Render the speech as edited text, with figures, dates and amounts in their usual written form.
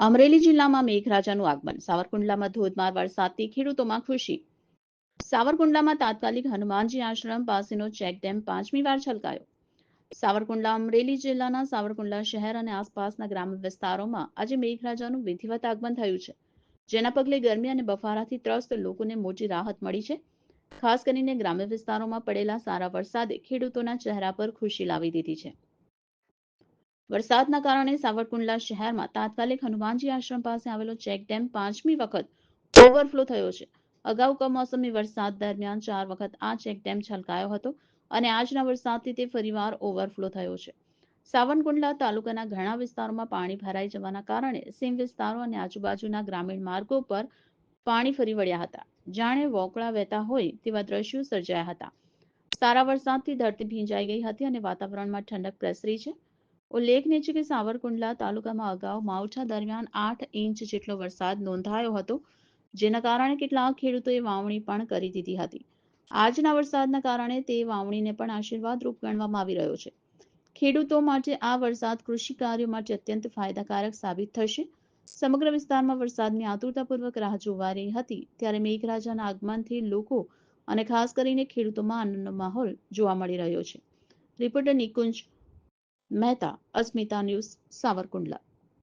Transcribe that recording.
અમરેલી જિલ્લામાં મેઘરાજાનું આગમન. સાવરકુંડલામાં ધોધમાર વરસાદથી ખેડૂતોમાં ખુશી. સાવરકુંડલામાં તાત્કાલિક હનુમાનજી આશ્રમ પાસેનો ચેકડેમ 5મી વાર છલકાયો. સાવરકુંડલા અમરેલી જિલ્લાના સાવરકુંડલા શહેર અને આસપાસના ગ્રામ્ય વિસ્તારોમાં આજે મેઘરાજાનું વિધિવત આગમન થયું છે, જેના પગલે ગરમી અને બફારાથી ત્રસ્ત લોકોને મોટી રાહત મળી છે. ખાસ કરીને ગ્રામ્ય વિસ્તારોમાં પડેલા સારા વરસાદે ખેડૂતોના ચહેરા પર ખુશી લાવી દીધી છે. વરસાદના કારણે સાવરકુંડલા શહેરમાં તાત્કાલિક હનુમાનજી આશ્રમ પાસે આવેલો ચેકડેમ 5મી વખત ઓવરફ્લો થયો છે. અગાઉ કમોસમી વરસાદ દરમિયાન 4 વખત આ ચેકડેમ છલકાયો હતો અને આજના વરસાદથી તે ફરીવાર ઓવરફ્લો થયો છે. સાવરકુંડલા તાલુકાના ઘણા વિસ્તારોમાં પાણી ભરાઈ જવાના કારણે સીમ વિસ્તારો અને આજુબાજુના ગ્રામીણ માર્ગો પર પાણી ફરી વળ્યા હતા. જાણે વોકળા વહેતા હોય તેવા દ્રશ્યો સર્જાયા હતા. સારા વરસાદથી ધરતી ભીંજાઈ ગઈ હતી અને વાતાવરણમાં ઠંડક પ્રસરી છે. ઉલ્લેખનીય છે કે સાવરકુંડલા તાલુકામાં અગાઉ માવઠા દરમિયાન 8 ઇંચ જેટલો વરસાદ નોંધાયો હતો, જેના કારણે કેટલાક ખેડૂતોએ વાવણી પણ કરી દીધી હતી. આજના વરસાદના કારણે તે વાવણીને પણ આશીર્વાદરૂપ ગણવામાં આવી રહ્યો છે. ખેડૂતો માટે આ વરસાદ કૃષિ કાર્યો માટે અત્યંત ફાયદાકારક સાબિત થશે. સમગ્ર વિસ્તારમાં વરસાદની આતુરતાપૂર્વક રાહ જોવાઈ રહી હતી, ત્યારે મેઘરાજાના આગમનથી લોકો અને ખાસ કરીને ખેડૂતોમાં આનંદનો માહોલ જોવા મળી રહ્યો છે. રિપોર્ટર નિકુંજ મહેતા, અસ્મિતા ન્યૂઝ, સાવરકુંડલા.